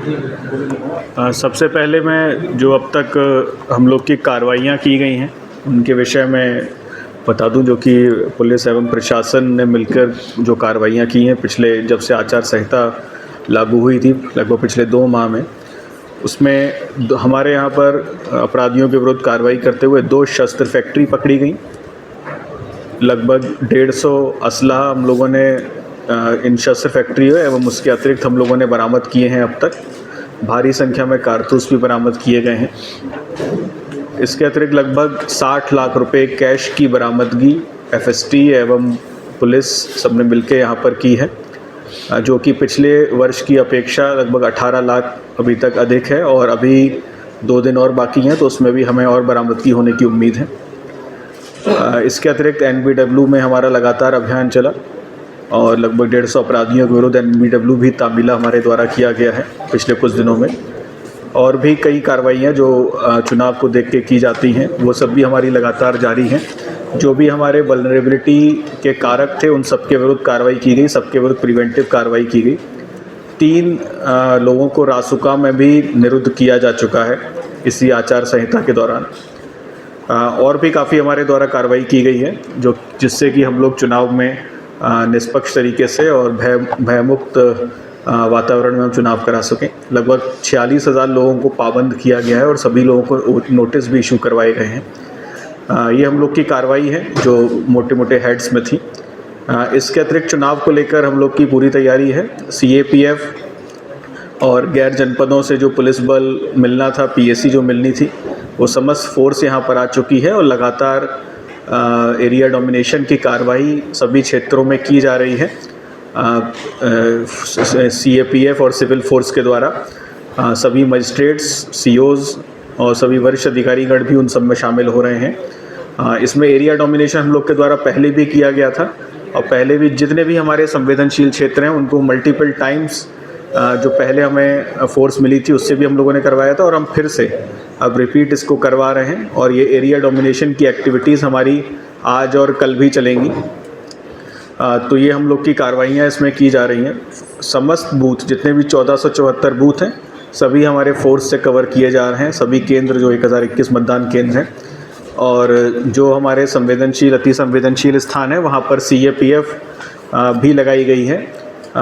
सबसे पहले मैं जो अब तक हम लोग की कार्रवाइयाँ की गई हैं उनके विषय में बता दूं, जो कि पुलिस एवं प्रशासन ने मिलकर जो कार्रवाइयाँ की हैं पिछले जब से आचार संहिता लागू हुई थी लगभग पिछले 2 माह में, उसमें हमारे यहाँ पर अपराधियों के विरुद्ध कार्रवाई करते हुए 2 शस्त्र फैक्ट्री पकड़ी गई। लगभग 150 असलहा हम लोगों ने इन शस्त्र फैक्ट्रियों एवं उसके अतिरिक्त हम लोगों ने बरामद किए हैं। अब तक भारी संख्या में कारतूस भी बरामद किए गए हैं। इसके अतिरिक्त लगभग 60 लाख रुपए कैश की बरामदगी एफएसटी एवं पुलिस सबने मिलकर यहाँ पर की है, जो कि पिछले वर्ष की अपेक्षा लगभग 18 लाख अभी तक अधिक है और अभी 2 दिन और बाकी हैं, तो उसमें भी हमें और बरामदगी होने की उम्मीद है। इसके अतिरिक्त एनबीडब्ल्यू में हमारा लगातार अभियान चला और लगभग 150 अपराधियों के विरुद्ध एनबीडब्ल्यू भी तामीला हमारे द्वारा किया गया है पिछले कुछ दिनों में। और भी कई कार्रवाइयाँ जो चुनाव को देख के की जाती हैं वो सब भी हमारी लगातार जारी हैं। जो भी हमारे वल्नरेबिलिटी के कारक थे उन सबके विरुद्ध कार्रवाई की गई, सबके विरुद्ध प्रिवेंटिव कार्रवाई की गई। 3 लोगों को रासुका में भी निरुद्ध किया जा चुका है इसी आचार संहिता के दौरान। और भी काफ़ी हमारे द्वारा कार्रवाई की गई है जो जिससे कि हम लोग चुनाव में निष्पक्ष तरीके से और भयमुक्त वातावरण में हम चुनाव करा सकें। लगभग 46,000 लोगों को पाबंद किया गया है और सभी लोगों को नोटिस भी इशू करवाए गए हैं। ये हम लोग की कार्रवाई है जो मोटे मोटे हेड्स में थी। इसके अतिरिक्त चुनाव को लेकर हम लोग की पूरी तैयारी है। सीएपीएफ और गैर जनपदों से जो पुलिस बल मिलना था, पीएसी जो मिलनी थी, वो समस्त फोर्स यहाँ पर आ चुकी है और लगातार एरिया डोमिनेशन की कार्रवाई सभी क्षेत्रों में की जा रही है। सीएपीएफ और सिविल फोर्स के द्वारा सभी मजिस्ट्रेट्स, सीओज और सभी वरिष्ठ अधिकारीगण भी उन सब में शामिल हो रहे हैं। इसमें एरिया डोमिनेशन हम लोग के द्वारा पहले भी किया गया था और पहले भी जितने भी हमारे संवेदनशील क्षेत्र हैं उनको मल्टीपल टाइम्स जो पहले हमें फोर्स मिली थी उससे भी हम लोगों ने करवाया था और हम फिर से अब रिपीट इसको करवा रहे हैं। और ये एरिया डोमिनेशन की एक्टिविटीज़ हमारी आज और कल भी चलेंगी। तो ये हम लोग की कार्रवाइयाँ इसमें की जा रही हैं। समस्त बूथ जितने भी 1474 बूथ हैं सभी हमारे फोर्स से कवर किए जा रहे हैं। सभी केंद्र जो 1021 मतदान केंद्र हैं और जो हमारे संवेदनशील अति संवेदनशील स्थान है वहाँ पर सीएपीएफ भी लगाई गई है।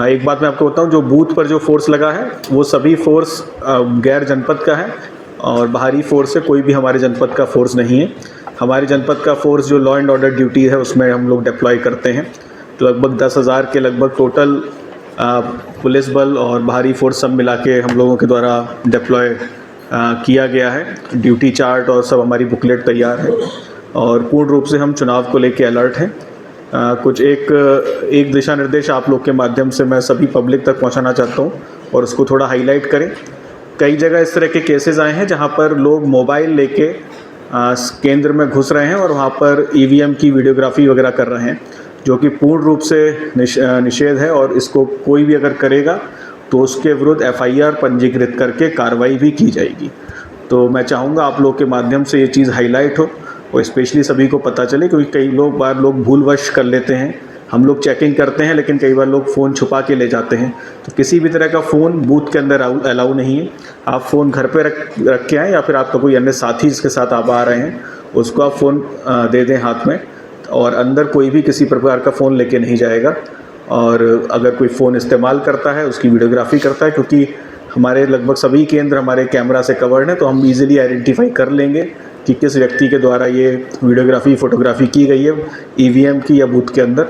एक बात मैं आपको बताऊं, जो बूथ पर जो फोर्स लगा है वो सभी फोर्स गैर जनपद का है और बाहरी फोर्स है, कोई भी हमारे जनपद का फोर्स नहीं है। हमारे जनपद का फोर्स जो लॉ एंड ऑर्डर ड्यूटी है उसमें हम लोग डिप्लॉय करते हैं। तो लगभग 10,000 के लगभग टोटल पुलिस बल और बाहरी फोर्स सब मिला के हम लोगों के द्वारा डिप्लॉय किया गया है। ड्यूटी चार्ट और सब हमारी बुकलेट तैयार है और पूर्ण रूप से हम चुनाव को लेके अलर्ट हैं। कुछ एक दिशा निर्देश आप लोग के माध्यम से मैं सभी पब्लिक तक पहुंचाना चाहता हूं और उसको थोड़ा हाईलाइट करें। कई जगह इस तरह के केसेस आए हैं जहां पर लोग मोबाइल लेके केंद्र में घुस रहे हैं और वहां पर ईवीएम की वीडियोग्राफी वगैरह कर रहे हैं, जो कि पूर्ण रूप से निषेध है और इसको कोई भी अगर करेगा तो उसके विरुद्ध एफआईआर पंजीकृत करके कार्रवाई भी की जाएगी। तो मैं चाहूँगा आप लोग के माध्यम से ये चीज़ हाईलाइट हो और स्पेशली सभी को पता चले, क्योंकि कई बार लोग भूलवश कर लेते हैं। हम लोग चेकिंग करते हैं लेकिन कई बार लोग फ़ोन छुपा के ले जाते हैं। तो किसी भी तरह का फ़ोन बूथ के अंदर अलाउ नहीं है। आप फ़ोन घर पे रख के आएँ या फिर आपका कोई अन्य साथी जिसके साथ आप आ रहे हैं उसको आप फ़ोन दे दें हाथ में, और अंदर कोई भी किसी प्रकार का फ़ोन लेके नहीं जाएगा। और अगर कोई फ़ोन इस्तेमाल करता है उसकी वीडियोग्राफी करता है, क्योंकि हमारे लगभग सभी केंद्र हमारे कैमरा से कवर्ड हैं, तो हम ईज़िली आइडेंटिफाई कर लेंगे कि किस व्यक्ति के द्वारा ये वीडियोग्राफी फ़ोटोग्राफी की गई है ईवीएम की या बूथ के अंदर,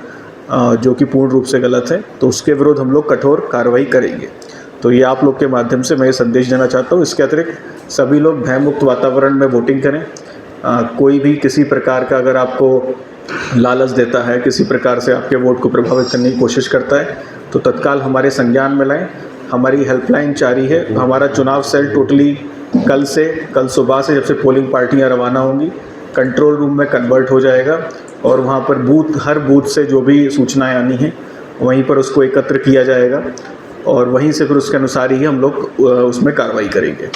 जो कि पूर्ण रूप से गलत है। तो उसके विरुद्ध हम लोग कठोर कार्रवाई करेंगे। तो ये आप लोग के माध्यम से मैं ये संदेश देना चाहता हूँ। इसके अतिरिक्त सभी लोग भयमुक्त वातावरण में वोटिंग करें। कोई भी किसी प्रकार का अगर आपको लालच देता है, किसी प्रकार से आपके वोट को प्रभावित करने की कोशिश करता है, तो तत्काल हमारे संज्ञान में लाएँ। हमारी हेल्पलाइन जारी है। हमारा चुनाव सेल टोटली कल सुबह से जब से पोलिंग पार्टियां रवाना होंगी कंट्रोल रूम में कन्वर्ट हो जाएगा और वहां पर हर बूथ से जो भी सूचनाएं आनी हैं वहीं पर उसको एकत्र किया जाएगा और वहीं से फिर उसके अनुसार ही हम लोग उसमें कार्रवाई करेंगे।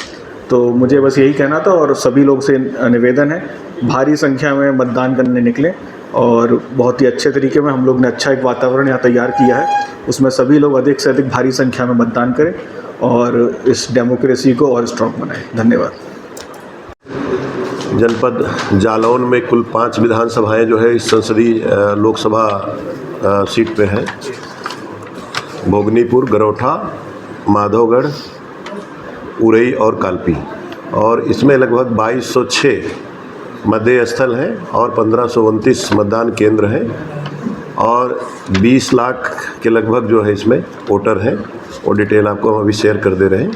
तो मुझे बस यही कहना था और सभी लोग से निवेदन है, भारी संख्या में मतदान करने निकले और बहुत ही अच्छे तरीके में हम लोग ने अच्छा एक वातावरण यहाँ तैयार किया है। उसमें सभी लोग अधिक से अधिक भारी संख्या में मतदान करें और इस डेमोक्रेसी को और स्ट्रॉन्ग बनाएं। धन्यवाद। जनपद जालौन में कुल 5 विधानसभाएं जो है इस संसदीय लोकसभा सीट पे हैं। भोगनीपुर, गरौठा, माधवगढ़, उरई और कालपी, और इसमें लगभग 2206 मतदेय स्थल हैं और 1529 मतदान केंद्र हैं और 20 लाख के लगभग जो है इसमें वोटर हैं। वो डिटेल आपको हम अभी शेयर कर दे रहे हैं।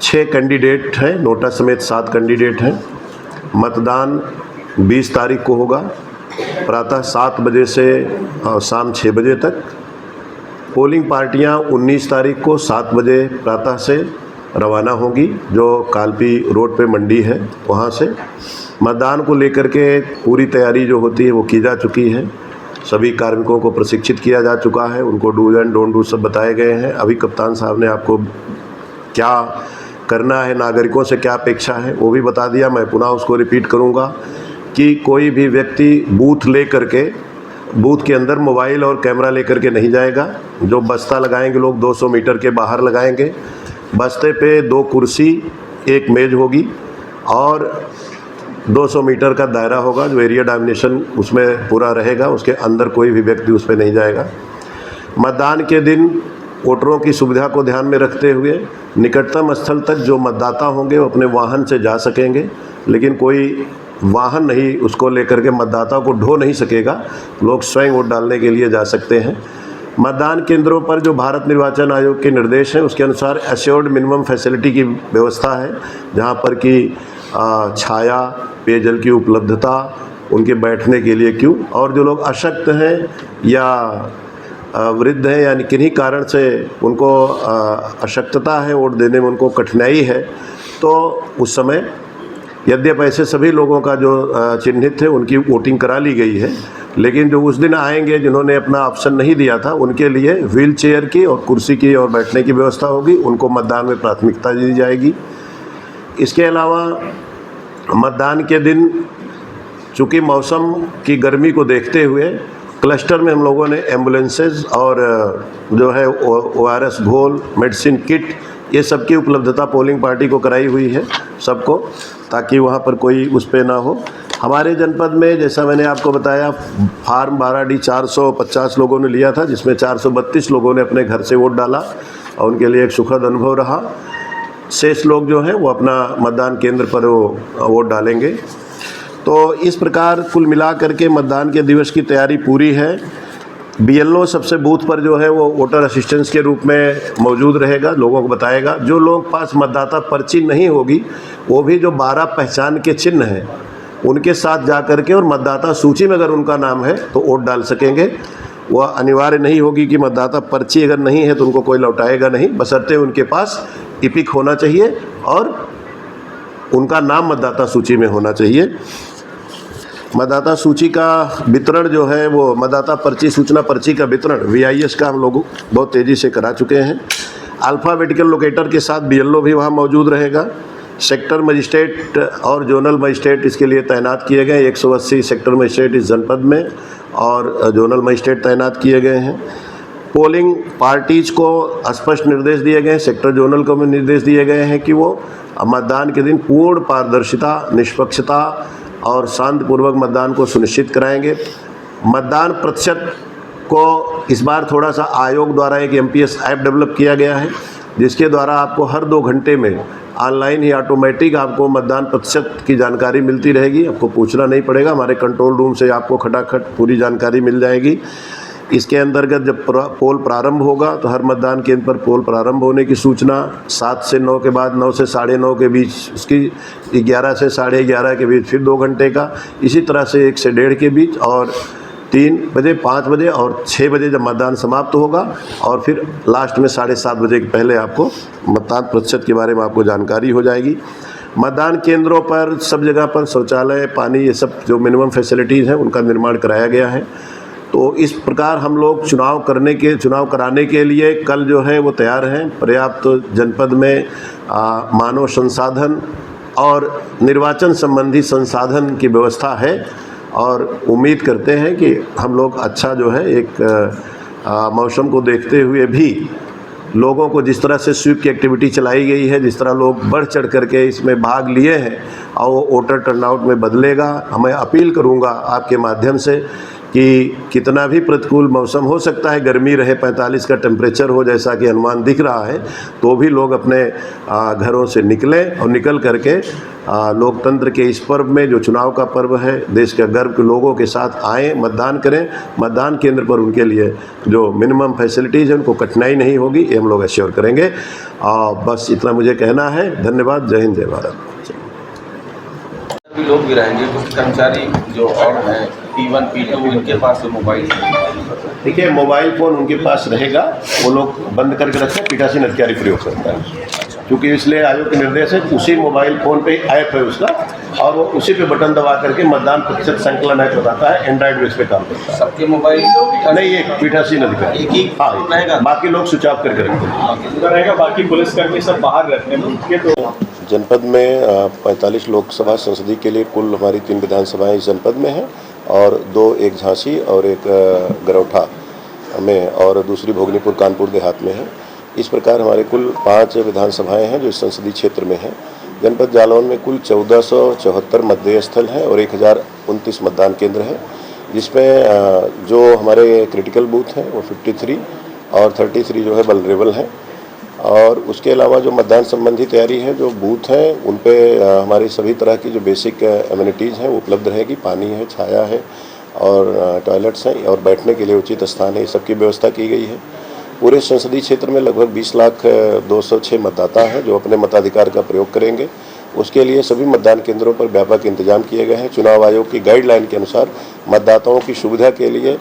6 कैंडिडेट हैं, नोटा समेत 7 कैंडिडेट हैं। मतदान 20 तारीख को होगा, प्रातः 7 बजे से शाम 6 बजे तक। पोलिंग पार्टियां 19 तारीख को 7 बजे प्रातः से रवाना होंगी, जो कालपी रोड पे मंडी है वहाँ से। मतदान को लेकर के पूरी तैयारी जो होती है वो की जा चुकी है। सभी कार्मिकों को प्रशिक्षित किया जा चुका है, उनको डूज एंड डोंट डू सब बताए गए हैं। अभी कप्तान साहब ने आपको क्या करना है, नागरिकों से क्या अपेक्षा है वो भी बता दिया। मैं पुनः उसको रिपीट करूँगा कि कोई भी व्यक्ति बूथ के अंदर मोबाइल और कैमरा लेकर के नहीं जाएगा। जो बस्ता लगाएंगे लोग 200 मीटर के बाहर लगाएंगे। बस्ते पे 2 कुर्सी, 1 मेज होगी और 200 मीटर का दायरा होगा जो एरिया डोमिनेशन उसमें पूरा रहेगा। उसके अंदर कोई भी व्यक्ति उस पर नहीं जाएगा। मतदान के दिन वोटरों की सुविधा को ध्यान में रखते हुए निकटतम स्थल तक जो मतदाता होंगे वो अपने वाहन से जा सकेंगे, लेकिन कोई वाहन नहीं उसको लेकर के मतदाता को ढो नहीं सकेगा। लोग स्वयं वोट डालने के लिए जा सकते हैं। मतदान केंद्रों पर जो भारत निर्वाचन आयोग के निर्देश हैं उसके अनुसार एश्योर्ड मिनिमम फैसिलिटी की व्यवस्था है, जहां पर कि छाया, पेयजल की उपलब्धता, उनके बैठने के लिए क्यों, और जो लोग अशक्त हैं या वृद्ध हैं यानी किन्हीं कारण से उनको अशक्तता है, वोट देने में उनको कठिनाई है, तो उस समय यद्यप ऐसे सभी लोगों का जो चिन्हित थे उनकी वोटिंग करा ली गई है, लेकिन जो उस दिन आएंगे जिन्होंने अपना ऑप्शन नहीं दिया था उनके लिए व्हील चेयर की और कुर्सी की और बैठने की व्यवस्था होगी। उनको मतदान में प्राथमिकता दी जाएगी। इसके अलावा मतदान के दिन चूँकि मौसम की गर्मी को देखते हुए क्लस्टर में हम लोगों ने एम्बुलेंसेज और जो है ORS घोल, मेडिसिन किट, ये सब की उपलब्धता पोलिंग पार्टी को कराई हुई है सबको, ताकि वहाँ पर कोई उस पे ना हो। हमारे जनपद में जैसा मैंने आपको बताया फार्म 12D 450 लोगों ने लिया था, जिसमें 432 लोगों ने अपने घर से वोट डाला और उनके लिए एक सुखद अनुभव रहा। शेष लोग जो हैं वो अपना मतदान केंद्र पर वो वोट डालेंगे। तो इस प्रकार कुल मिला करके मतदान के दिवस की तैयारी पूरी है। BLO सबसे बूथ पर जो है वो वोटर असिस्टेंस के रूप में मौजूद रहेगा, लोगों को बताएगा। जो लोग पास मतदाता पर्ची नहीं होगी वो भी जो 12 पहचान के चिन्ह हैं उनके साथ जा कर के और मतदाता सूची में अगर उनका नाम है तो वोट डाल सकेंगे। वह अनिवार्य नहीं होगी कि मतदाता पर्ची अगर नहीं है तो उनको कोई लौटाएगा नहीं, बशर्ते उनके पास इपिक होना चाहिए और उनका नाम मतदाता सूची में होना चाहिए। मतदाता सूची का वितरण जो है वो मतदाता पर्ची सूचना पर्ची का वितरण VIS का हम लोग बहुत तेज़ी से करा चुके हैं। अल्फ़ाबेटिकल लोकेटर के साथ BLO भी वहाँ मौजूद रहेगा। सेक्टर मजिस्ट्रेट और जोनल मजिस्ट्रेट इसके लिए तैनात किए गए। 180 सेक्टर मजिस्ट्रेट इस जनपद में और जोनल मजिस्ट्रेट तैनात किए गए हैं। पोलिंग पार्टीज़ को स्पष्ट निर्देश दिए गए हैं, सेक्टर जोनल को भी निर्देश दिए गए हैं कि वो मतदान के दिन पूर्ण पारदर्शिता, निष्पक्षता और शांतिपूर्वक मतदान को सुनिश्चित कराएंगे। मतदान प्रतिशत को इस बार थोड़ा सा आयोग द्वारा एक MPS ऐप डेवलप किया गया है, जिसके द्वारा आपको हर 2 घंटे में ऑनलाइन ही ऑटोमेटिक आपको मतदान प्रतिशत की जानकारी मिलती रहेगी। आपको पूछना नहीं पड़ेगा, हमारे कंट्रोल रूम से आपको खटाखट पूरी जानकारी मिल जाएगी। इसके अंतर्गत जब पोल प्रारंभ होगा तो हर मतदान केंद्र पर पोल प्रारंभ होने की सूचना 7 से 9 के बाद 9 से 9:30 के बीच, उसकी 11 से 11:30 के बीच फिर 2 घंटे का, इसी तरह से 1 से 1:30 के बीच और 3 बजे, 5 बजे और 6 बजे जब मतदान समाप्त होगा और फिर लास्ट में 7:30 बजे के पहले आपको मतदान प्रतिशत के बारे में आपको जानकारी हो जाएगी। मतदान केंद्रों पर सब जगह पर शौचालय, पानी, ये सब जो मिनिमम फैसिलिटीज़ हैं उनका निर्माण कराया गया है। तो इस प्रकार हम लोग चुनाव कराने के लिए कल जो है वो तैयार हैं। पर्याप्त जनपद में मानव संसाधन और निर्वाचन संबंधी संसाधन की व्यवस्था है और उम्मीद करते हैं कि हम लोग अच्छा जो है एक मौसम को देखते हुए भी लोगों को जिस तरह से स्वीप की एक्टिविटी चलाई गई है, जिस तरह लोग बढ़ चढ़ करके इसमें भाग लिए हैं और वो वोटर टर्नआउट में बदलेगा। मैं अपील करूंगा आपके माध्यम से कि कितना भी प्रतिकूल मौसम हो सकता है, गर्मी रहे, 45 का टेम्परेचर हो जैसा कि अनुमान दिख रहा है, तो भी लोग अपने घरों से निकलें और निकल करके लोकतंत्र के इस पर्व में, जो चुनाव का पर्व है, देश के गर्व के लोगों के साथ आएँ, मतदान करें। मतदान केंद्र पर उनके लिए जो मिनिमम फैसिलिटीज़ है उनको कठिनाई नहीं होगी, ये हम लोग एश्योर करेंगे। बस इतना मुझे कहना है। धन्यवाद। जय हिंद, जय भारत। भी लोग भी रहेंगे, कुछ कर्मचारी जो और हैं P1 P2 इनके पास मोबाइल, देखिए मोबाइल फ़ोन उनके पास रहेगा, वो लोग बंद करके रखते हैं, पीठासीन अधिकारी प्रयोग करता है, क्योंकि इसलिए आयोग के निर्देश है उसी मोबाइल फ़ोन पे ऐप है उसका, और वो उसी पे बटन दबा करके मतदान प्रतिशत संकलन ऐप बताता है, एंड्रॉइड बेस पे काम करता है। सबके मोबाइल नहीं, एक पीठासीन अधिकारी एक ही रहेगा, बाकी लोग स्विच ऑफ करके रखते हैं रहेगा, बाकी पुलिसकर्मी सब बाहर रहते हैं। तो जनपद में 45 लोकसभा संसदीय के लिए कुल हमारी 3 विधानसभाएं इस जनपद में हैं, और 2 एक झांसी और एक गरौठा में, और दूसरी भोगनीपुर कानपुर देहात में है। इस प्रकार हमारे कुल 5 विधानसभाएं हैं जो इस संसदीय क्षेत्र में हैं। जनपद जालौन में कुल 1474 मतदेय स्थल हैं और 1029 मतदान केंद्र हैं, जिसमें जो हमारे क्रिटिकल बूथ हैं वो 53 और 33 जो है वल्नरेबल हैं। और उसके अलावा जो मतदान संबंधी तैयारी है, जो बूथ हैं उन पे हमारी सभी तरह की जो बेसिक एमिनिटीज़ हैं वो उपलब्ध रहेगी। पानी है, छाया है और टॉयलेट्स हैं और बैठने के लिए उचित स्थान है, ये सब की व्यवस्था की गई है। पूरे संसदीय क्षेत्र में लगभग 20,206 मतदाता हैं जो अपने मताधिकार का प्रयोग करेंगे। उसके लिए सभी मतदान केंद्रों पर व्यापक इंतजाम किए गए हैं। चुनाव आयोग की गाइडलाइन के अनुसार मतदाताओं की सुविधा के लिए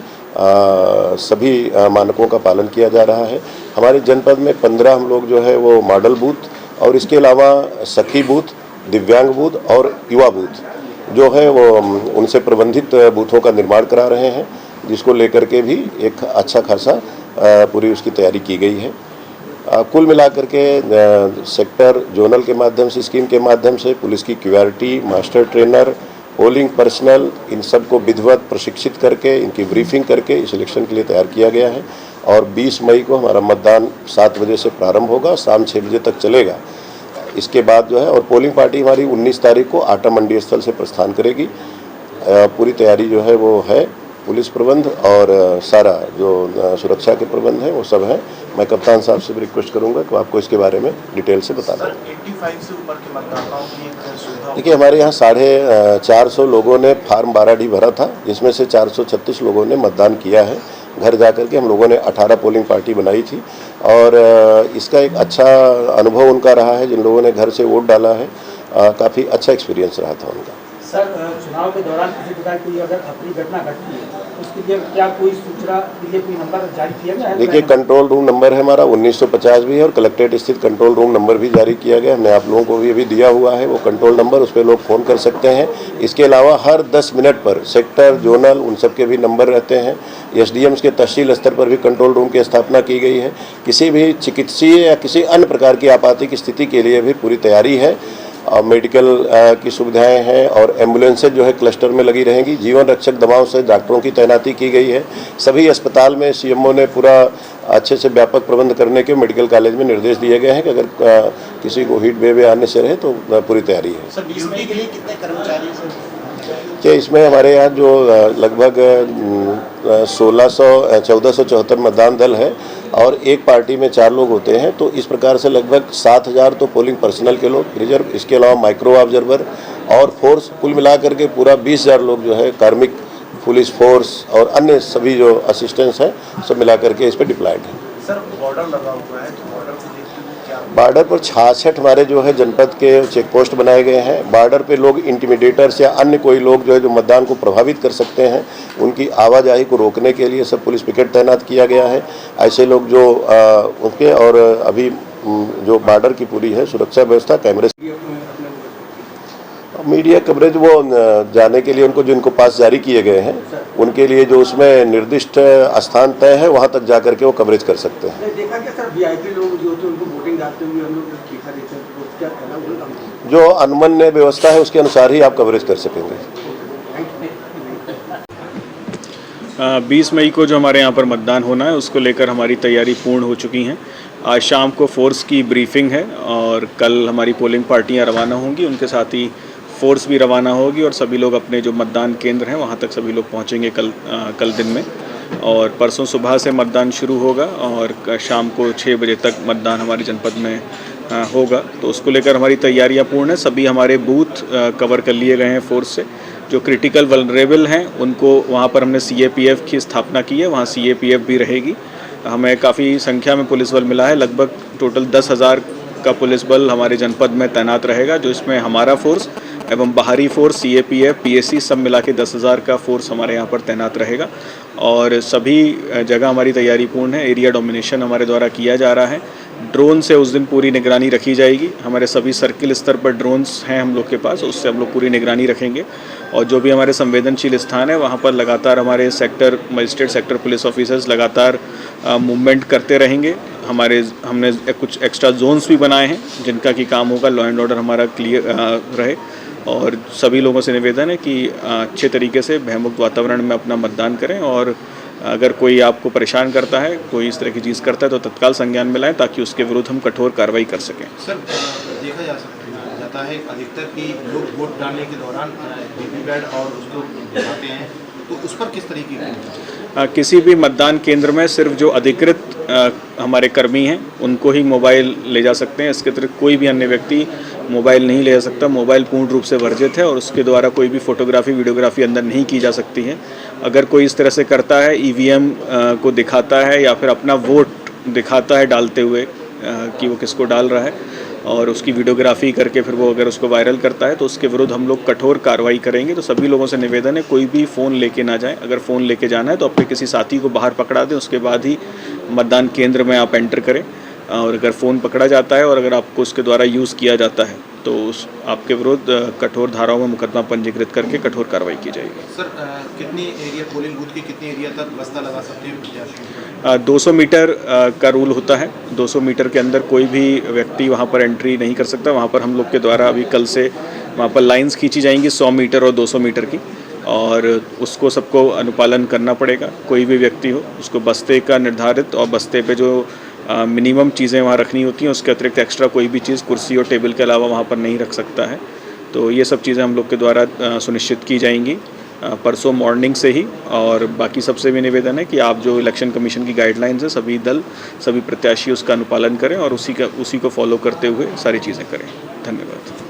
सभी मानकों का पालन किया जा रहा है। हमारे जनपद में 15 हम लोग जो है वो मॉडल बूथ और इसके अलावा सखी बूथ, दिव्यांग बूथ और युवा बूथ जो है वो उनसे प्रबंधित बूथों का निर्माण करा रहे हैं, जिसको लेकर के भी एक अच्छा खासा पूरी उसकी तैयारी की गई है। कुल मिलाकर के सेक्टर जोनल के माध्यम से, स्कीम के माध्यम से पुलिस की QRT, master trainer, polling personnel, इन सब को विधिवत प्रशिक्षित करके इनकी ब्रीफिंग करके इस इलेक्शन के लिए तैयार किया गया है। और 20 मई को हमारा मतदान 7 बजे से प्रारंभ होगा, शाम 6 बजे तक चलेगा। इसके बाद जो है, और पोलिंग पार्टी हमारी 19 तारीख को आटा मंडी स्थल से प्रस्थान करेगी। पूरी तैयारी जो है वो है, पुलिस प्रबंध और सारा जो सुरक्षा के प्रबंध हैं वो सब हैं। मैं कप्तान साहब से भी रिक्वेस्ट करूंगा कि आपको इसके बारे में डिटेल से बता दें। 85 से ऊपर के मतदाताओं की एक सुविधा, देखिए हमारे यहाँ 450 लोगों ने फार्म 12D भरा था, जिसमें से 436 लोगों ने मतदान किया है। घर जा कर के हम लोगों ने 18 पोलिंग पार्टी बनाई थी और इसका एक अच्छा अनुभव उनका रहा है। जिन लोगों ने घर से वोट डाला है, काफ़ी अच्छा एक्सपीरियंस रहा था उनका। सर, चुनाव के दौरान किसी प्रकार की अगर अपनी घटना घटती है उसके लिए क्या कोई सूचना के लिए कोई नंबर जारी किया गया है? देखिए कंट्रोल रूम नंबर है हमारा 1950 भी है, और कलेक्ट्रेट स्थित कंट्रोल रूम नंबर भी जारी किया गया। हमने आप लोगों को भी अभी दिया हुआ है वो कंट्रोल नंबर, उस पर लोग फ़ोन कर सकते हैं। इसके अलावा हर 10 मिनट पर सेक्टर, जोनल, उन सब के भी नंबर रहते हैं। SDMs के तहसील स्तर पर भी कंट्रोल रूम की स्थापना की गई है। किसी भी चिकित्सीय या किसी अन्य प्रकार की आपातिक स्थिति के लिए भी पूरी तैयारी है। और मेडिकल की सुविधाएं हैं और एम्बुलेंसेज जो है क्लस्टर में लगी रहेंगी। जीवन रक्षक दवाओं से डॉक्टरों की तैनाती की गई है। सभी अस्पताल में CMO ने पूरा अच्छे से व्यापक प्रबंध करने के मेडिकल कॉलेज में निर्देश दिए गए हैं कि अगर किसी को हीट वेव आने से रहे तो पूरी तैयारी है। सर ड्यूटी के लिए कितने कर्मचारी सर? कि इसमें हमारे यहाँ जो लगभग 1474 मतदान दल है और एक पार्टी में 4 लोग होते हैं, तो इस प्रकार से लगभग 7000 तो पोलिंग पर्सनल के लोग, रिजर्व, इसके अलावा माइक्रो ऑब्जर्वर और फोर्स, कुल मिलाकर के पूरा 20,000 लोग जो है कार्मिक, पुलिस फोर्स और अन्य सभी जो असिस्टेंट्स हैं सब मिलाकर के इस पर डिप्लॉयड है। सर बॉर्डर लगा हुआ है, तो बॉर्डर को देखते हुए क्या? बॉर्डर पर 66 हमारे जो है जनपद के चेक पोस्ट बनाए गए हैं। बॉर्डर पे लोग इंटिमिडेटर्स या अन्य कोई लोग जो है जो मतदान को प्रभावित कर सकते हैं, उनकी आवाजाही को रोकने के लिए सब पुलिस पिकेट तैनात किया गया है। ऐसे लोग जो उनके, और अभी जो बॉर्डर की पूरी है सुरक्षा व्यवस्था, कैमरे, मीडिया कवरेज वो जाने के लिए उनको, जिनको पास जारी किए गए हैं उनके लिए जो उसमें निर्दिष्ट स्थान तय है वहाँ तक जा करके वो कवरेज कर सकते हैं। देखा क्या सर, VIP लोग जो होते हैं उनको वोटिंग डालते हुए हम लोग देखा देते हैं, तो क्या कहना उनका? जो अनमन्य व्यवस्था है उसके अनुसार ही आप कवरेज कर सकेंगे। 20 मई को जो हमारे यहाँ पर मतदान होना है उसको लेकर हमारी तैयारी पूर्ण हो चुकी हैं। आज शाम को फोर्स की ब्रीफिंग है और कल हमारी पोलिंग पार्टियाँ रवाना होंगी, उनके साथ ही फोर्स भी रवाना होगी और सभी लोग अपने जो मतदान केंद्र हैं वहाँ तक सभी लोग पहुँचेंगे कल दिन में। और परसों सुबह से मतदान शुरू होगा और शाम को 6 बजे तक मतदान हमारे जनपद में होगा। तो उसको लेकर हमारी तैयारियां पूर्ण है। सभी हमारे बूथ कवर कर लिए गए हैं फोर्स से। जो क्रिटिकल वल्नरेबल हैं उनको वहाँ पर हमने CAPF की स्थापना की है, वहाँ CAPF भी रहेगी। हमें काफ़ी संख्या में पुलिस बल मिला है, लगभग टोटल 10,000 का पुलिस बल हमारे जनपद में तैनात रहेगा, जो इसमें हमारा फोर्स एवं बाहरी फोर्स CAPF PSC सब मिला के 10,000 का फोर्स हमारे यहाँ पर तैनात रहेगा। और सभी जगह हमारी तैयारी पूर्ण है। एरिया डोमिनेशन हमारे द्वारा किया जा रहा है। ड्रोन से उस दिन पूरी निगरानी रखी जाएगी। हमारे सभी सर्किल स्तर पर ड्रोन्स हैं हम लोग के पास, उससे हम लोग पूरी निगरानी रखेंगे। और जो भी हमारे संवेदनशील स्थान है वहाँ पर लगातार हमारे sector magistrate, sector police officers लगातार मूवमेंट करते रहेंगे। हमने कुछ एक्स्ट्रा जोन्स भी बनाए हैं जिनका कि काम होगा लॉ एंड ऑर्डर हमारा क्लियर रहे। और सभी लोगों से निवेदन है कि अच्छे तरीके से भयमुक्त वातावरण में अपना मतदान करें और अगर कोई आपको परेशान करता है, कोई इस तरह की चीज़ करता है तो तत्काल संज्ञान में लाएं ताकि उसके विरुद्ध हम कठोर कार्रवाई कर सकें। सर, देखा जाता है अधिकतर कि लोग वोट डालने के दौरान वीवीपैट और उसको दिखाते हैं, तो उस पर किस तरीके की किसी भी मतदान केंद्र में सिर्फ जो अधिकृत हमारे कर्मी हैं उनको ही मोबाइल ले जा सकते हैं। इसके अतिरिक्त कोई भी अन्य व्यक्ति मोबाइल नहीं ले जा सकता। मोबाइल पूर्ण रूप से वर्जित है और उसके द्वारा कोई भी फोटोग्राफी, वीडियोग्राफी अंदर नहीं की जा सकती है। अगर कोई इस तरह से करता है, EVM को दिखाता है या फिर अपना वोट दिखाता है डालते हुए कि वो किसको डाल रहा है और उसकी वीडियोग्राफी करके फिर वो अगर उसको वायरल करता है तो उसके विरुद्ध हम लोग कठोर कार्रवाई करेंगे। तो सभी लोगों से निवेदन है कोई भी फ़ोन लेके ना जाए। अगर फ़ोन लेके जाना है तो अपने किसी साथी को बाहर पकड़ा दें, उसके बाद ही मतदान केंद्र में आप एंटर करें। और अगर फ़ोन पकड़ा जाता है और अगर आपको उसके द्वारा यूज़ किया जाता है तो आपके विरुद्ध कठोर धाराओं में मुकदमा पंजीकृत करके कठोर कार्रवाई की जाएगी। सर, कितनी एरिया पोलिंग बूथ के कितनी एरिया तक बस्ता लगा सकते हैं प्रत्याशी? 200 मीटर का रूल होता है। 200 मीटर के अंदर कोई भी व्यक्ति वहाँ पर एंट्री नहीं कर सकता। वहाँ पर हम लोग के द्वारा अभी कल से वहाँ पर लाइंस खींची जाएंगी 100 मीटर और 200 मीटर की, और उसको सबको अनुपालन करना पड़ेगा। कोई भी व्यक्ति हो उसको बस्ते का निर्धारित और बस्ते पे जो मिनिमम चीज़ें वहाँ रखनी होती हैं उसके अतिरिक्त एक्स्ट्रा कोई भी चीज़ कुर्सी और टेबल के अलावा वहाँ पर नहीं रख सकता है। तो ये सब चीज़ें हम लोग के द्वारा सुनिश्चित की जाएंगी परसों मॉर्निंग से ही। और बाकी सबसे भी निवेदन है कि आप जो इलेक्शन कमीशन की गाइडलाइंस है सभी दल, सभी प्रत्याशी उसका अनुपालन करें और उसी को फॉलो करते हुए सारी चीज़ें करें। धन्यवाद।